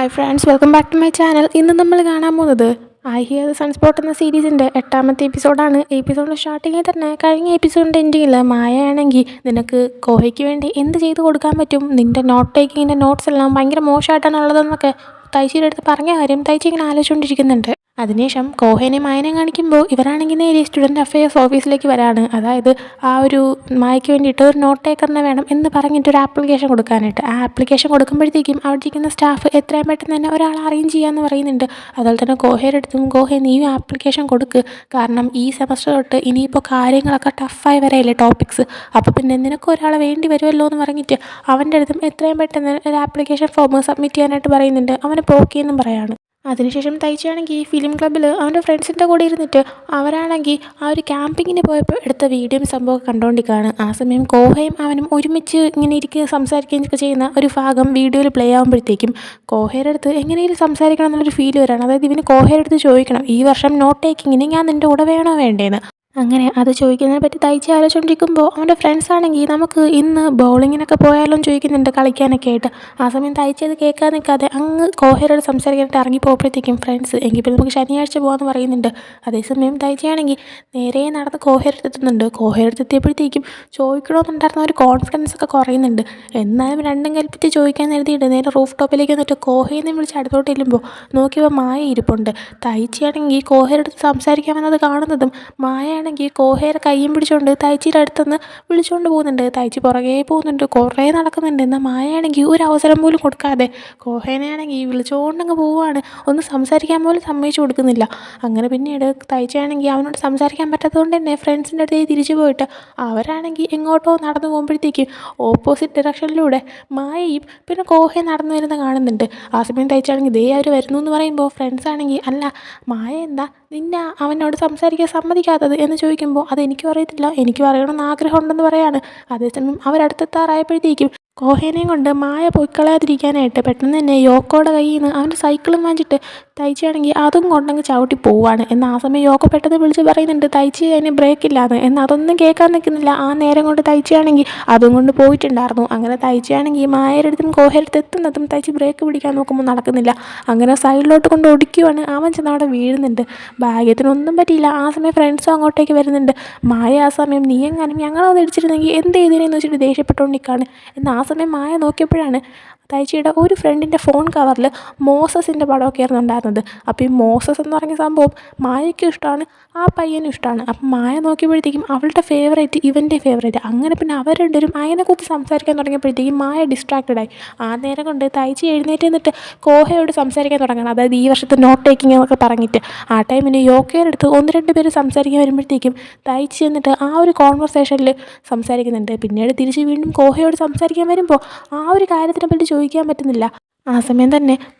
Hi friends, welcome back to my channel. ഇന്ന് നമ്മൾ കാണാൻ പോകുന്നത് ഐ ഹിയർ ദ സൺസ്പോട്ട് എന്ന സീരീസിൻ്റെ 8ാമത്തെ എപ്പിസോഡാണ്. എപ്പിസോഡിൻ്റെ സ്റ്റാർട്ടിങ്ങിൽ തന്നെ കഴിഞ്ഞ എപ്പിസോഡിൻ്റെ എൻഡിങ്ങിൽ മായയാണെങ്കിൽ നിനക്ക് കോഹയ്ക്ക് വേണ്ടി എന്ത് ചെയ്ത് കൊടുക്കാൻ പറ്റും, നിൻ്റെ നോട്ട് ടേക്കിങ്ങിൻ്റെ നോട്ട്സ് എല്ലാം ഭയങ്കര മോശമായിട്ടാണ് ഉള്ളതെന്നൊക്കെ തൈച്ചിയുടെ അടുത്ത് പറഞ്ഞ കാര്യം തൈച്ചി ഇങ്ങനെ ആലോചിച്ചുകൊണ്ടിരിക്കുന്നുണ്ട്. അതിനുശേഷം കോഹേനെ മായനെ കാണിക്കുമ്പോൾ ഇവരാണെങ്കിൽ നേരെ സ്റ്റുഡൻറ്റ് അഫയേഴ്സ് ഓഫീസിലേക്ക് വരാണ്. അതായത് ആ ഒരു മായയ്ക്ക് വേണ്ടിയിട്ട് ഒരു നോട്ട് ടേക്കറിനെ വേണം എന്ന് പറഞ്ഞിട്ട് ഒരു ആപ്ലിക്കേഷൻ കൊടുക്കാനായിട്ട്. ആ ആപ്ലിക്കേഷൻ കൊടുക്കുമ്പോഴത്തേക്കും അവിടെ ഇരിക്കുന്ന സ്റ്റാഫ് എത്രയും പെട്ടെന്ന് തന്നെ ഒരാൾ അറേഞ്ച് ചെയ്യാമെന്ന് പറയുന്നുണ്ട്. അതുപോലെ തന്നെ കോഹയുടെ അടുത്തും കോഹെ നീ ആപ്ലിക്കേഷൻ കൊടുക്ക്, കാരണം ഈ സെമസ്റ്റർ തൊട്ട് ഇനിയിപ്പോൾ കാര്യങ്ങളൊക്കെ ടഫായി വരെയല്ലേ ടോപ്പിക്സ്, അപ്പോൾ പിന്നെ നിനക്ക് ഒരാളെ വേണ്ടി വരുമല്ലോ എന്ന് പറഞ്ഞിട്ട് അവൻ്റെ അടുത്തും എത്രയും പെട്ടെന്ന് ഒരു ആപ്ലിക്കേഷൻ ഫോം സബ്മിറ്റ് ചെയ്യാനായിട്ട് പറയുന്നുണ്ട്. അവന് പോക്കിയെന്നും പറയാണ്. അതിനുശേഷം തയ്ച്ചാണെങ്കിൽ ഈ ഫിലിം ക്ലബ്ബിൽ അവൻ്റെ ഫ്രണ്ട്സിൻ്റെ കൂടെ ഇരുന്നിട്ട് അവരാണെങ്കിൽ ആ ഒരു ക്യാമ്പിങ്ങിന് പോയപ്പോൾ എടുത്ത വീഡിയോയും സംഭവമൊക്കെ കണ്ടുകൊണ്ടിരിക്കുകയാണ്. ആ സമയം കോഹയും അവനും ഒരുമിച്ച് ഇങ്ങനെ ഇരിക്കുകയും സംസാരിക്കുകയും ചെയ്യുന്ന ഒരു ഭാഗം വീഡിയോയിൽ പ്ലേ ആകുമ്പോഴത്തേക്കും കോഹയുടെ അടുത്ത് എങ്ങനെയും സംസാരിക്കണം എന്നുള്ളൊരു ഫീൽ വരാണ്. അതായത് ഇവന് കോഹയുടെ അടുത്ത് ചോദിക്കണം, ഈ വർഷം നോട്ട് ടേക്കിങ്ങിന് ഞാൻ നിൻ്റെ കൂടെ വേണോ വേണ്ടേന്ന്. അങ്ങനെ അത് ചോദിക്കുന്നതിനെ പറ്റി തയ്ച്ച് ആലോചിച്ചുകൊണ്ടിരിക്കുമ്പോൾ അവൻ്റെ ഫ്രണ്ട്സ് ആണെങ്കിൽ നമുക്ക് ഇന്ന് ബൗളിങ്ങിനൊക്കെ പോയാലോ ചോദിക്കുന്നുണ്ട്, കളിക്കാനൊക്കെ ആയിട്ട്. ആ സമയം തയ്ച്ച് അത് കേൾക്കാൻ നിൽക്കാതെ അങ്ങ് കോഹയോട് സംസാരിക്കാനായിട്ട് ഇറങ്ങി പോകുമ്പോഴത്തേക്കും ഫ്രണ്ട്സ് എങ്കിൽ പിന്നെ നമുക്ക് ശനിയാഴ്ച പോകാമെന്ന് പറയുന്നുണ്ട്. അതേസമയം തയ്ച്ചയാണെങ്കിൽ നേരെ നടന്ന് കോഹയുടെ എത്തുന്നുണ്ട്. കോഹയുടെ എത്തിയപ്പോഴത്തേക്കും ചോദിക്കണമെന്നുണ്ടായിരുന്ന ഒരു കോൺഫിഡൻസ് ഒക്കെ കുറയുന്നുണ്ട്. എന്നാലും രണ്ടും കൽപ്പിച്ച് ചോദിക്കാൻ എഴുതിയിട്ട് നേരെ റൂഫ് ടോപ്പിലേക്ക് വന്നിട്ട് കോഹയെന്ന് വിളിച്ച് അടുത്തോട്ട് ചെല്ലുമ്പോൾ നോക്കിയപ്പോൾ മായ ഇരിപ്പുണ്ട്. തയ്ച്ചയാണെങ്കിൽ കോഹയുടെ അടുത്ത് സംസാരിക്കാൻ വന്നത് കാണുന്നതും മായയാണെങ്കിൽ കോഹയുടെ കയ്യും പിടിച്ചുകൊണ്ട് തയ്ച്ചിയുടെ അടുത്തുനിന്ന് വിളിച്ചുകൊണ്ട് പോകുന്നുണ്ട്. തയ്ച്ച് പുറകെ പോകുന്നുണ്ട്, കുറേ നടക്കുന്നുണ്ട്. എന്നാൽ മായയാണെങ്കിൽ ഒരു അവസരം പോലും കൊടുക്കാതെ കോഹേനെയാണെങ്കിൽ വിളിച്ചുകൊണ്ടങ്ങ് പോവുകയാണ്. ഒന്ന് സംസാരിക്കാൻ പോലും സമ്മതിച്ചു കൊടുക്കുന്നില്ല. അങ്ങനെ പിന്നീട് തയ്ച്ചാണെങ്കിൽ അവനോട് സംസാരിക്കാൻ പറ്റാത്തതുകൊണ്ട് തന്നെ ഫ്രണ്ട്സിൻ്റെ അടുത്തേക്ക് തിരിച്ചു പോയിട്ട് അവരാണെങ്കിൽ എങ്ങോട്ടോ നടന്നു പോകുമ്പോഴത്തേക്കും ഓപ്പോസിറ്റ് ഡയറക്ഷനിലൂടെ മായയും പിന്നെ കോഹയും നടന്നു വരുന്ന കാണുന്നുണ്ട്. ആ സമയം തയ്ച്ചാണെങ്കിൽ ദേ അവർ വരുന്നു എന്ന് പറയുമ്പോൾ ഫ്രണ്ട്സ് ആണെങ്കിൽ അല്ല മായ എന്താ നിന്നെ അവനോട് സംസാരിക്കാൻ സമ്മതിക്കാത്തത് എന്ന് ചോദിക്കുമ്പോൾ അതെനിക്കും അറിയത്തില്ല, എനിക്കും അറിയണമെന്ന് ആഗ്രഹമുണ്ടെന്ന് പറയാണ്. അതേസമയം അവരടുത്തെത്താറായപ്പോഴത്തേക്കും കോഹേനെയും കൊണ്ട് മായ പൊയ്ക്കളയാതിരിക്കാനായിട്ട് പെട്ടെന്ന് തന്നെ യോക്കോയുടെ കയ്യിൽ നിന്ന് അവൻ്റെ സൈക്കിളും വാങ്ങിച്ചിട്ട് തയ്ച്ചാണെങ്കിൽ അതും കൊണ്ടങ്ങ് ചവിട്ടി പോവാണ്. എന്നാൽ ആ സമയം യോക്കോ പെട്ടെന്ന് വിളിച്ച് പറയുന്നുണ്ട് തയ്ച്ച് അതിന് ബ്രേക്ക് ഇല്ലാന്ന്. എന്നാൽ അതൊന്നും കേൾക്കാൻ നിൽക്കുന്നില്ല. ആ നേരം കൊണ്ട് തയ്ച്ചാണെങ്കിൽ അതും കൊണ്ട് പോയിട്ടുണ്ടായിരുന്നു. അങ്ങനെ തയ്ച്ചാണെങ്കിൽ മായയുടെ അടുത്തും കോഹയുടെ അടുത്ത് എത്തുന്നതും തയ്ച്ച് ബ്രേക്ക് പിടിക്കാൻ നോക്കുമ്പോൾ നടക്കുന്നില്ല. അങ്ങനെ സൈഡിലോട്ട് കൊണ്ട് ഒടിക്കുവാണ്. അവൻ ചെന്ന് അവിടെ വീഴുന്നുണ്ട്. ഭാഗ്യത്തിനൊന്നും പറ്റിയില്ല. ആ സമയം ഫ്രണ്ട്സും അങ്ങോട്ടേക്ക് വരുന്നുണ്ട്. മായ ആ സമയം നീ എങ്ങാനും ഞങ്ങളൊന്ന് ഇടിച്ചിരുന്നെങ്കിൽ എന്ത് ചെയ്തേനെന്ന് വെച്ചിട്ട് ദേഷ്യപ്പെട്ടുകൊണ്ട് നിൽക്കുകയാണ്. എന്നാൽ ആ സമയം മായ നോക്കിയപ്പോഴാണ് തയ്ച്ചിയുടെ ഒരു ഫ്രണ്ടിൻ്റെ ഫോൺ കവറിൽ മോസസിൻ്റെ പടമൊക്കെ ആയിരുന്നു ഉണ്ടായിരുന്നത്. അപ്പോൾ ഈ മോസസ് എന്ന് പറഞ്ഞ സംഭവം മായയ്ക്കും ഇഷ്ടമാണ്, ആ പയ്യനും ഇഷ്ടമാണ്. അപ്പം മായ നോക്കിയപ്പോഴത്തേക്കും അവളുടെ ഫേവറേറ്റ് ഇവൻ്റെ ഫേവറേറ്റ്. അങ്ങനെ പിന്നെ അവർ രണ്ടുപേരും അതിനെക്കുറിച്ച് സംസാരിക്കാൻ തുടങ്ങിയപ്പോഴത്തേക്കും മായ ഡിസ്ട്രാക്റ്റഡായി. ആ നേരം കൊണ്ട് തയ്ച്ച് എഴുന്നേറ്റ് നിന്നിട്ട് കോഹയോട് സംസാരിക്കാൻ തുടങ്ങണം. അതായത് ഈ വർഷത്തെ നോട്ട് ടേക്കിംഗ് എന്നൊക്കെ പറഞ്ഞിട്ട് ആ ടൈമിന് യോക്കയുടെ അടുത്ത് ഒന്ന് രണ്ട് പേര് സംസാരിക്കാൻ വരുമ്പോഴത്തേക്കും തയ്ച്ച് എന്നിട്ട് ആ ഒരു കോൺവെർസേഷനിൽ സംസാരിക്കുന്നുണ്ട്. പിന്നീട് തിരിച്ച് വീണ്ടും കോഹയോട് സംസാരിക്കാൻ വരുമ്പോൾ ആ ഒരു കാര്യത്തിനെ പറ്റി ചോദിക്കാൻ പറ്റുന്നില്ല. ആ സമയം തന്നെ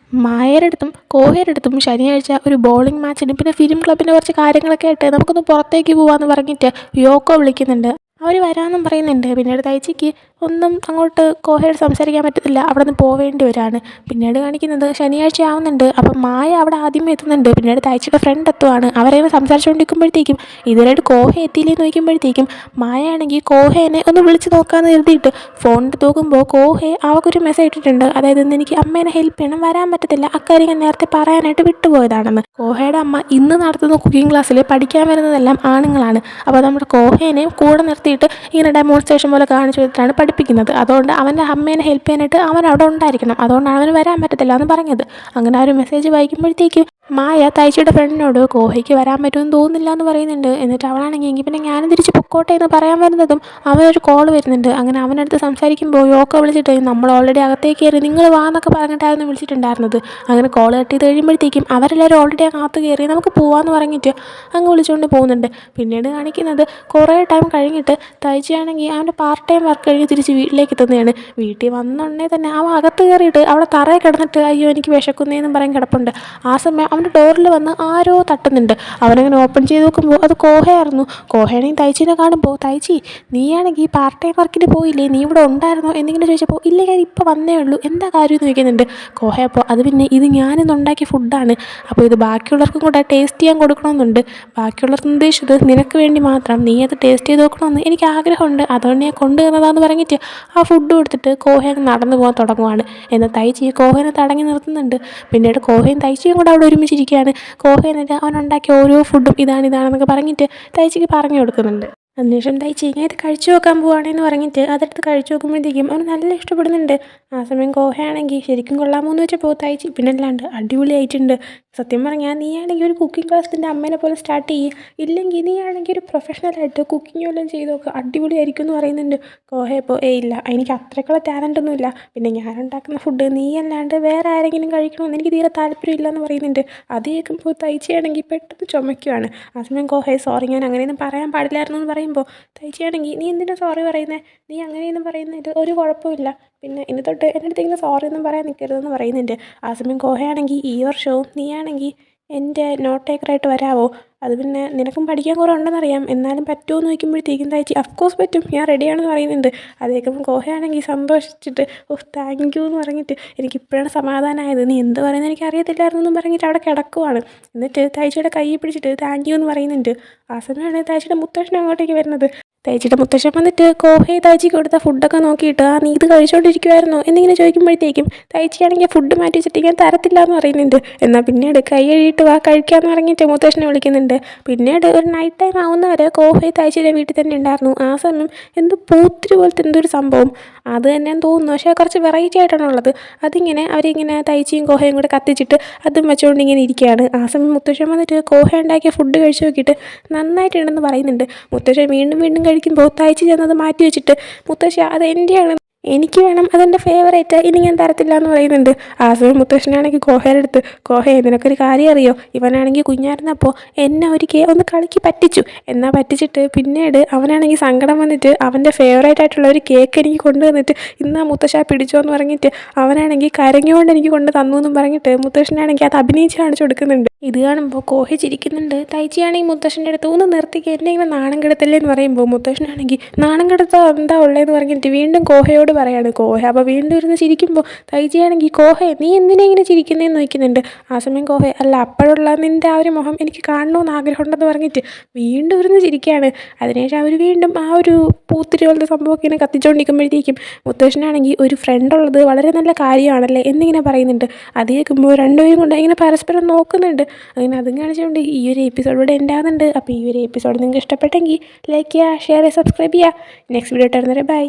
മായയുടെ അടുത്തും കോഹയുടെ അടുത്തും ശനിയാഴ്ച ഒരു ബോളിംഗ് മാച്ചിന് പിന്നെ ഫിലിം ക്ലബിൻ്റെ കുറച്ച് കാര്യങ്ങളൊക്കെ ആയിട്ട് നമുക്കൊന്ന് പുറത്തേക്ക് പോകാമെന്ന് പറഞ്ഞിട്ട് യോക്കോ വിളിക്കുന്നുണ്ട്. അവർ വരാമെന്നും പറയുന്നുണ്ട്. പിന്നീട് തയ്ച്ചിക്ക് ഒന്നും അങ്ങോട്ട് കോഹയോട് സംസാരിക്കാൻ പറ്റത്തില്ല, അവിടെ നിന്ന് പോവേണ്ടി വരാണ്. പിന്നീട് കാണിക്കുന്നത് ശനിയാഴ്ച ആവുന്നുണ്ട്. അപ്പം മായ അവിടെ ആദ്യമേ എത്തുന്നുണ്ട്. പിന്നീട് തയ്ച്ചിയുടെ ഫ്രണ്ട് എത്തുവാണ്. അവരങ്ങനെ സംസാരിച്ചുകൊണ്ടിരിക്കുമ്പോഴത്തേക്കും ഇതിലായിട്ട് കോഹ എത്തിയില്ലെന്ന് നോക്കുമ്പോഴത്തേക്കും മായ ആണെങ്കിൽ കോഹേനെ ഒന്ന് വിളിച്ച് നോക്കാമെന്ന് കരുതിയിട്ട് ഫോൺ എടുത്ത് നോക്കുമ്പോൾ കോഹയെ അവൾക്കൊരു മെസ്സേജ് ഇട്ടിട്ടുണ്ട്. അതായത് ഇന്ന് എനിക്ക് അമ്മേനെ ഹെൽപ്പ് ചെയ്യണം, വരാൻ പറ്റത്തില്ല, അക്കാര്യം ഞാൻ നേരത്തെ പറയാനായിട്ട് വിട്ടുപോയതാണെന്ന്. കോഹയുടെ അമ്മ ഇന്ന് നടത്തുന്ന കുക്കിംഗ് ക്ലാസ്സിൽ പഠിക്കാൻ വരുന്നതെല്ലാം ആണുങ്ങളാണ്. അപ്പോൾ നമ്മുടെ കോഹേനെയും കൂടെ നിർത്തിയിട്ട് ഇങ്ങനെ ഡെമോൺസ്ട്രേഷൻ പോലെ കാണിച്ചു കൊടുത്തിട്ടാണ് പഠിപ്പിക്കുന്നത്. അതുകൊണ്ട് അവൻ്റെ അമ്മേനെ ഹെൽപ്പ് ചെയ്യാനായിട്ട് അവൻ അവിടെ ഉണ്ടായിരിക്കണം, അതുകൊണ്ടാണ് അവന് വരാൻ പറ്റത്തില്ല എന്ന് പറഞ്ഞത്. അങ്ങനെ ആ ഒരു മെസ്സേജ് വായിക്കുമ്പോഴത്തേക്കും മായ തയ്ച്ചിയുടെ ഫ്രണ്ടിനോട് കോഹയ്ക്ക് വരാൻ പറ്റുമെന്ന് തോന്നുന്നില്ല എന്ന് പറയുന്നുണ്ട്. എന്നിട്ട് അവളാണെങ്കിൽ എങ്കിൽ പിന്നെ ഞാനും തിരിച്ച് പൊക്കോട്ടെ എന്ന് പറയാൻ വരുന്നതും അവനൊരു കോൾ വരുന്നുണ്ട്. അങ്ങനെ അവനടുത്ത് സംസാരിക്കുമ്പോൾ യോക്ക വിളിച്ചിട്ട് നമ്മൾ ഓൾറെഡി അകത്തേക്ക് കയറി, നിങ്ങൾ വാ എന്നൊക്കെ പറഞ്ഞിട്ടായിരുന്നു വിളിച്ചിട്ടുണ്ടായിരുന്നത്. അങ്ങനെ കോൾ കട്ട് ചെയ്ത് കഴിയുമ്പോഴത്തേക്കും അവരെല്ലാവരും ഓൾറെഡി അകത്ത് കയറി നമുക്ക് പോകാമെന്ന് പറഞ്ഞിട്ട് അങ്ങ് വിളിച്ചുകൊണ്ട് പോകുന്നുണ്ട്. പിന്നീട് കാണിക്കുന്നത് കുറേ ടൈം കഴിഞ്ഞിട്ട് തയ്ച്ചാണെങ്കിൽ അവൻ്റെ പാർട്ട് ടൈം വർക്ക് കഴിഞ്ഞ് തിരിച്ച് വീട്ടിലേക്ക് എത്തുന്നതാണ്. വീട്ടിൽ വന്നുടനെ തന്നെ അവൻ അകത്ത് കയറിയിട്ട് അവിടെ തറയിൽ കിടന്നിട്ട് അയ്യോ എനിക്ക് വിശക്കുന്നതെന്നും പറയാൻ കിടപ്പുണ്ട്. ആ സമയം അവൻ അവൻ്റെ ഡോറിൽ വന്ന് ആരോ തട്ടുന്നുണ്ട്. അവനങ്ങനെ ഓപ്പൺ ചെയ്ത് നോക്കുമ്പോൾ അത് കോഹയായിരുന്നു. കോഹയാണെങ്കിൽ തൈച്ചീനെ കാണുമ്പോൾ, തൈച്ചി നീയാണെങ്കിൽ പാർട്ട് ടൈം വർക്കിന് പോയില്ലേ, നീ ഇവിടെ ഉണ്ടായിരുന്നോ എന്നിങ്ങനെ ചോദിച്ചപ്പോൾ, ഇല്ല ഞാൻ ഇപ്പോൾ വന്നേ ഉള്ളൂ, എന്താ കാര്യം എന്ന് ചോദിക്കുന്നുണ്ട്. കോഹ അപ്പോൾ അത് പിന്നെ ഇത് ഞാനിന്ന് ഉണ്ടാക്കിയ ഫുഡാണ്, അപ്പോൾ ഇത് ബാക്കിയുള്ളവർക്കും കൂടെ ടേസ്റ്റ് ചെയ്യാൻ കൊടുക്കണമെന്നുണ്ട്. ബാക്കിയുള്ളവർക്ക് ഉദ്ദേശിച്ചത് നിനക്ക് വേണ്ടി മാത്രം, നീ അത് ടേസ്റ്റ് ചെയ്ത് നോക്കണമെന്ന് എനിക്ക് ആഗ്രഹമുണ്ട്, അതുകൊണ്ട് ഞാൻ കൊണ്ടുവന്നതാന്ന് പറഞ്ഞിട്ട് ആ ഫുഡ് കൊടുത്തിട്ട് കോഹ നടന്നു പോകാൻ തുടങ്ങുവാണ്. എന്നാൽ തൈച്ചി കോഹനെ തടഞ്ഞു നിർത്തുന്നുണ്ട്. പിന്നീട് കോഹയും തൈച്ചിയും കൂടെ അവിടെ ഒരുമിച്ചിരിക്കുകയാണ്. കോഹ എന്നിട്ട് അവനുണ്ടാക്കിയ ഓരോ ഫുഡും ഇതാണെന്നൊക്കെ പറഞ്ഞിട്ട് തൈച്ചിക്ക് പറഞ്ഞു കൊടുക്കുന്നുണ്ട്. അതിനുശേഷം തൈച്ചി ഞാൻ ഇത് കഴിച്ചു നോക്കാൻ പോവുകയാണെന്ന് പറഞ്ഞിട്ട് അതെടുത്ത് കഴിച്ചു നോക്കുമ്പോഴത്തേക്കും അവന് നല്ല ഇഷ്ടപ്പെടുന്നുണ്ട്. ആ സമയം കോഹയാണെങ്കിൽ ശരിക്കും കൊള്ളാമോ എന്ന് വെച്ചപ്പോൾ തൈച്ചി പിന്നല്ലാണ്ട് അടിപൊളിയായിട്ടുണ്ട്, സത്യം പറഞ്ഞാൽ നീയാണെങ്കിൽ ഒരു കുക്കിംഗ് ക്ലാസ് നിൻ്റെ അമ്മേനെ പോലെ സ്റ്റാർട്ട് ചെയ്യും, ഇല്ലെങ്കിൽ നീയാണെങ്കിൽ ഒരു പ്രൊഫഷണലായിട്ട് കുക്കിംഗ് വല്ലതും ചെയ്ത് നോക്കുക, അടിപൊളിയായിരിക്കും എന്ന് പറയുന്നുണ്ട്. കോഹ ഇപ്പോൾ ഇല്ല എനിക്ക് അത്രയ്ക്കുള്ള ടാലൻ്റ് ഒന്നുമില്ല, പിന്നെ ഞാൻ ഉണ്ടാക്കുന്ന ഫുഡ് നീ അല്ലാണ്ട് വേറെ ആരെങ്കിലും കഴിക്കണമെന്ന് എനിക്ക് തീരെ താല്പര്യമില്ല എന്ന് പറയുന്നുണ്ട്. അത് കേൾക്കുമ്പോൾ തൈച്ചിയാണെങ്കിൽ പെട്ടെന്ന് ചുമയ്ക്കുവാണ്. ആ സമയം കോഹ സോറി ഞാൻ അങ്ങനെയൊന്നും പറയാൻ പാടില്ലായിരുന്നു എന്ന് പറയുമ്പോൾ തൈച്ചിയാണെങ്കിൽ നീ എന്തിനാണ് സോറി പറയുന്നത്, നീ അങ്ങനെയൊന്നും പറയുന്നത് ഒരു കുഴപ്പമില്ല, പിന്നെ ഇനി തൊട്ട് എൻ്റെ അടുത്ത് ഇങ്ങനെ സോറി ഒന്നും പറയാൻ നിൽക്കരുതെന്ന് പറയുന്നുണ്ട്. ആ സമയം കോഹയാണെങ്കിൽ ഈ വർഷവും നീയാണെങ്കിൽ എൻ്റെ നോട്ട് ടേക്കറായിട്ട് വരാമോ, അത് പിന്നെ നിനക്കും പഠിക്കാൻ കുറേ ഉണ്ടെന്നറിയാം, എന്നാലും പറ്റുമോ എന്ന് ചോദിക്കുമ്പോഴത്തേക്കും തയ്ച്ചി അഫ്കോഴ്സ് പറ്റും ഞാൻ റെഡിയാണെന്ന് പറയുന്നുണ്ട്. അത് കേൾക്കുമ്പോൾ കോഹയാണെങ്കിൽ സന്തോഷിച്ചിട്ട് താങ്ക് യു എന്ന് പറഞ്ഞിട്ട് എനിക്കിപ്പോഴാണ് സമാധാനമായത്, നീ എന്ത് പറയുന്നത് എനിക്ക് അറിയത്തില്ലായിരുന്നു എന്നും പറഞ്ഞിട്ട് അവിടെ കിടക്കുവാണ്. എന്നിട്ട് തയ്ച്ചിയുടെ കൈ പിടിച്ചിട്ട് താങ്ക് യു എന്ന് പറയുന്നുണ്ട്. ആ സമയമാണ് തയ്ച്ചിയുടെ മുത്തശ്ശൻ അങ്ങോട്ടേക്ക് വരുന്നത്. തയ്ച്ചിയുടെ മുത്തശ്ശൻ വന്നിട്ട് കോഹയെ തയ്ച്ചിക്ക് കൊടുത്ത ഫുഡൊക്കെ നോക്കിയിട്ട് നീ ഇത് കഴിച്ചുകൊണ്ടിരിക്കുമായിരുന്നോ എന്നിങ്ങനെ ചോദിക്കുമ്പോഴത്തേക്കും തയ്ച്ചിയാണെങ്കിൽ ഫുഡ് മാറ്റി വെച്ചിട്ട് ഞാൻ തരത്തില്ല എന്ന് പറയുന്നുണ്ട്. എന്നാൽ പിന്നീട് കൈ കഴുകിയിട്ട് വാ കഴിക്കാമെന്ന് പറഞ്ഞിട്ട് മുത്തശ്ശനെ വിളിക്കുന്നുണ്ട്. പിന്നീട് ഒരു നൈറ്റ് ടൈം ആവുന്നവരെ കോഹയെ തയ്ച്ചിയുടെ വീട്ടിൽ തന്നെ ഉണ്ടായിരുന്നു. ആ സമയം എന്തോ പൂത്തിരി പോലത്തെ എന്തൊരു സംഭവം അത് തന്നെയാന്ന് തോന്നുന്നു, പക്ഷേ കുറച്ച് വെറൈറ്റി ആയിട്ടാണുള്ളത്. അതിങ്ങനെ അവരിങ്ങനെ തയ്ച്ചിയും കോഹയും കൂടെ കത്തിച്ചിട്ട് അതും വെച്ചുകൊണ്ട് ഇങ്ങനെ ഇരിക്കുകയാണ്. ആ സമയം മുത്തശ്ശൻ വന്നിട്ട് കോഹ ഉണ്ടാക്കിയ ഫുഡ് കഴിച്ച് നോക്കിയിട്ട് നന്നായിട്ടുണ്ടെന്ന് പറയുന്നുണ്ട്. മുത്തശ്ശൻ വീണ്ടും വീണ്ടും കഴിക്കുമ്പോൾ തയ്ച്ച് ചെന്നത് മാറ്റി വെച്ചിട്ട് മുത്തശ്ശ അത് എൻ്റെയാണ്, എനിക്ക് വേണം, അതെൻ്റെ ഫേവറേറ്റ്, ഇനി ഞാൻ തരത്തില്ല എന്ന് പറയുന്നുണ്ട്. ആ സമയം മുത്തശ്ശനാണെങ്കിൽ കോഹയുടെ അടുത്ത് കോഹയെ നിനക്കൊരു കാര്യം അറിയോ, ഇവനാണെങ്കിൽ കുഞ്ഞായിരുന്നപ്പോൾ എന്നെ ഒരിക്കൽ ഒന്ന് കളിക്ക് പറ്റിച്ചു, എന്നാൽ പറ്റിച്ചിട്ട് പിന്നീട് അവനാണെങ്കിൽ സങ്കടം വന്നിട്ട് അവൻ്റെ ഫേവറേറ്റ് ആയിട്ടുള്ള ഒരു കേക്ക് എനിക്ക് കൊണ്ടുവന്നിട്ട് ഇന്നാ മുത്തശ്ശ പിടിച്ചോ എന്ന് പറഞ്ഞിട്ട് അവനാണെങ്കിൽ കരഞ്ഞുകൊണ്ട് എനിക്ക് കൊണ്ട് തന്നു എന്നും പറഞ്ഞിട്ട് മുത്തശ്ശനാണെങ്കിൽ അത് അഭിനയിച്ച് കാണിച്ചു കൊടുക്കുന്നുണ്ട്. ഇത് കാണുമ്പോൾ കോഹ ചിരിക്കുന്നുണ്ട്. തയ്ച്ചിയാണെങ്കിൽ മുത്തശ്ശൻ്റെ അടുത്ത് ഒന്ന് നിർത്തിക്കുക, എന്നെ ഇങ്ങനെ നാണം കെടുത്തല്ലേ എന്ന് പറയുമ്പോൾ മുത്തശ്ശനാണെങ്കിൽ നാണം കെടുത്താൽ എന്താ ഉള്ളതെന്ന് പറഞ്ഞിട്ട് വീണ്ടും കോഹയോട് പറയാണ്. കോഹ അപ്പോൾ വീണ്ടും ഇരുന്ന് ചിരിക്കുമ്പോൾ തയ്ച്ചിയാണെങ്കിൽ കോഹയെ നീ എന്തിനാ ഇങ്ങനെ ചിരിക്കുന്നതെന്ന് ചോദിക്കുന്നുണ്ട്. ആ സമയം കോഹ അല്ല അപ്പോഴുള്ള നിൻ്റെ ആ ഒരു മുഖം എനിക്ക് കാണണമെന്ന് ആഗ്രഹമുണ്ടെന്ന് പറഞ്ഞിട്ട് വീണ്ടും ഇരുന്ന് ചിരിക്കുകയാണ്. അതിനുശേഷം അവർ വീണ്ടും ആ ഒരു പൂത്തിരി പോലത്തെ സംഭവമൊക്കെ ഇങ്ങനെ കത്തിച്ചുകൊണ്ടിരിക്കുമ്പോഴത്തേക്കും മുത്തശ്ശനാണെങ്കിൽ ഒരു ഫ്രണ്ട് ഉള്ളത് വളരെ നല്ല കാര്യമാണല്ലേ എന്നിങ്ങനെ പറയുന്നുണ്ട്. അത് കേൾക്കുമ്പോൾ രണ്ടുപേരും കൊണ്ട് ഇങ്ങനെ പരസ്പരം നോക്കുന്നുണ്ട്. അങ്ങനെ അതും കാണിച്ചുകൊണ്ട് ഈ ഒരു എപ്പിസോഡ് ഇവിടെ ഉണ്ടാകുന്നുണ്ട്. അപ്പോൾ ഈ ഒരു എപ്പിസോഡ് നിങ്ങൾക്ക് ഇഷ്ടപ്പെട്ടെങ്കിൽ ലൈക്ക് ചെയ്യുക, ഷെയർ ചെയ്യുക, സബ്സ്ക്രൈബ് ചെയ്യുക. നെക്സ്റ്റ് വീഡിയോ ഇട്ടുതരുന്നവരെ ബൈ.